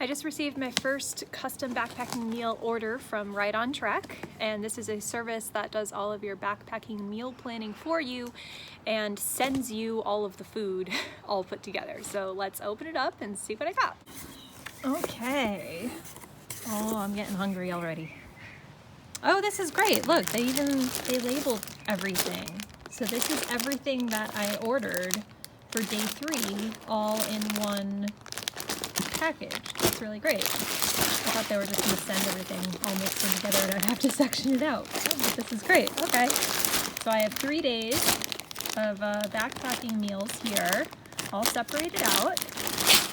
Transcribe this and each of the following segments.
I just received my first custom backpacking meal order from RightOnTrek, and this is a service that does all of your backpacking meal planning for you and sends you all of the food all put together. So let's open it up and see what I got. Okay. Oh, I'm getting hungry already. Oh, this is great. Look, they labeled everything. So this is everything that I ordered for day 3 all in one package. That's really great. I thought they were just going to send everything all mixed in together and I'd have to section it out. Oh, but this is great. Okay. So I have 3 days of backpacking meals here, all separated out.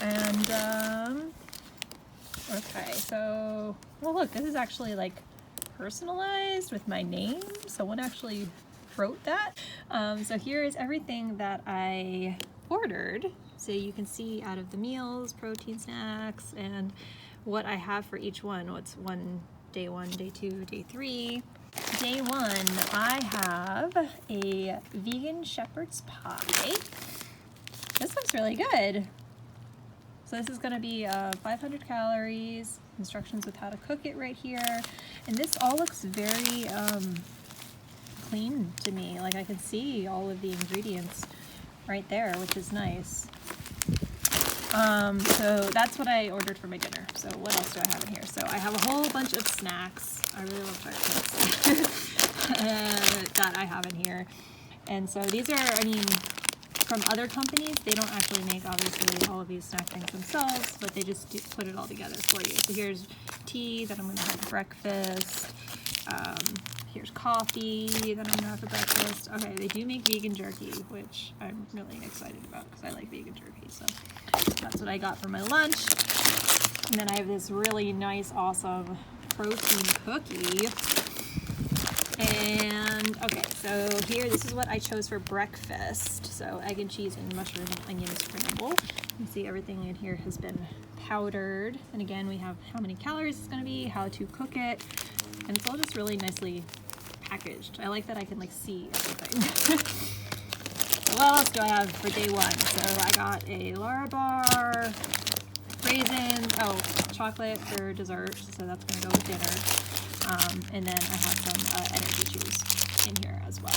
And, okay, so, well look, this is actually like personalized with my name. Someone actually wrote that. So here is everything that I ordered. So you can see out of the meals, protein snacks, and what I have for each one. What's day 1, day 2, day 3. Day 1, I have a vegan shepherd's pie. This looks really good. So this is going to be 500 calories, instructions with how to cook it right here. And this all looks very clean to me. Like I can see all of the ingredients right there, which is nice. So that's what I ordered for my dinner. So what else do I have in here? So I have a whole bunch of snacks. I really love breakfast that I have in here. And so these are, I mean, from other companies, they don't actually make, obviously, all of these snack things themselves, but they just put it all together for you. So here's tea that I'm going to have for breakfast. Here's coffee that I'm going to have for breakfast. Okay, they do make vegan jerky, which I'm really excited about because I like vegan jerky. So that's what I got for my lunch. And then I have this really nice, awesome protein cookie. And okay, so here, this is what I chose for breakfast. So egg and cheese and mushroom and onion scramble. You can see everything in here has been powdered. And again, we have how many calories it's gonna be, how to cook it. And it's all just really nicely packaged. I like that I can like see everything. So what else do I have for day 1? So I got a Lara bar, raisins, chocolate for dessert. So that's gonna go with dinner. And then I have some energy chews in here as well.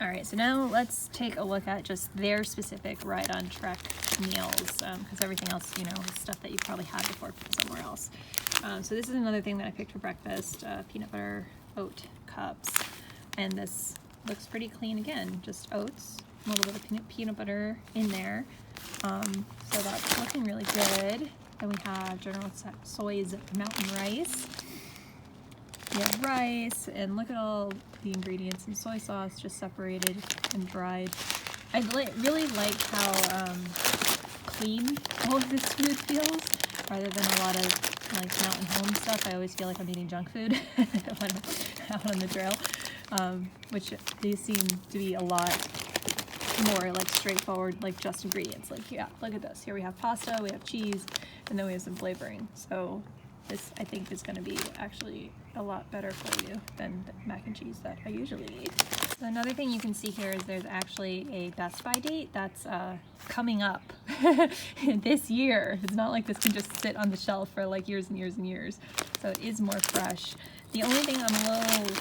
All right, so now let's take a look at just their specific RightOnTrek meals, because everything else, you know, is stuff that you probably had before from somewhere else. So this is another thing that I picked for breakfast, peanut butter oat cups. And this looks pretty clean again, just oats, a little bit of peanut butter in there. So that's looking really good. Then we have General Tso's mountain rice. We have rice, and look at all the ingredients, and soy sauce just separated and dried. I really like how clean all of this food feels, rather than a lot of like mountain home stuff. I always feel like I'm eating junk food when I'm out on the trail, which these seem to be a lot more like straightforward, like just ingredients. Like, yeah, look at this. Here we have pasta, we have cheese, and then we have some flavoring. So this, I think, is going to be actually a lot better for you than the mac and cheese that I usually eat. So another thing you can see here is there's actually a Best By date that's coming up this year. It's not like this can just sit on the shelf for like years and years and years. So it is more fresh. The only thing I'm a little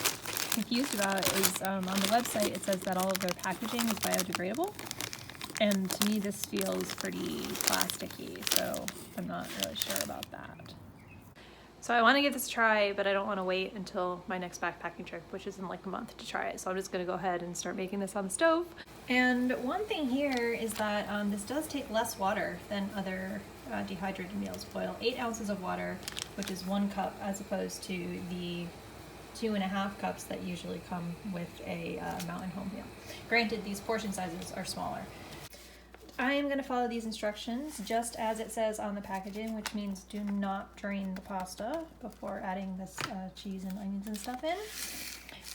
confused about is on the website it says that all of their packaging is biodegradable. And to me this feels pretty plasticky, so I'm not really sure about that. So I want to give this a try, but I don't want to wait until my next backpacking trip, which is in like a month, to try it. So I'm just going to go ahead and start making this on the stove. And one thing here is that this does take less water than other dehydrated meals. Boil 8 ounces of water, which is 1 cup, as opposed to the 2.5 cups that usually come with a mountain home meal. Granted, these portion sizes are smaller. I am going to follow these instructions just as it says on the packaging, which means do not drain the pasta before adding this cheese and onions and stuff in.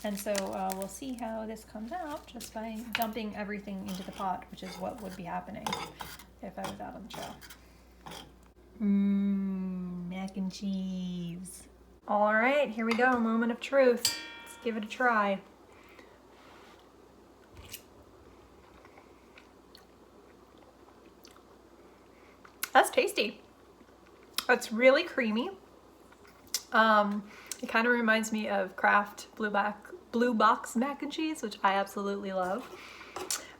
And so we'll see how this comes out just by dumping everything into the pot, which is what would be happening if I was out on the trail. Mac and cheese. All right, here we go, moment of truth. Let's give it a try. That's tasty. It's really creamy. It kind of reminds me of Kraft Blue Box mac and cheese, which I absolutely love.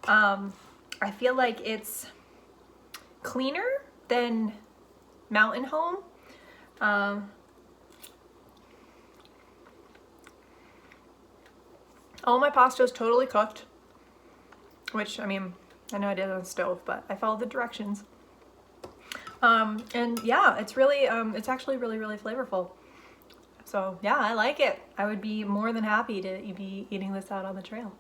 I feel like it's cleaner than Mountain Home. All my pasta is totally cooked, which, I mean, I know I did it on the stove, but I followed the directions. And yeah, it's really, it's actually really, really flavorful. So yeah, I like it. I would be more than happy to be eating this out on the trail.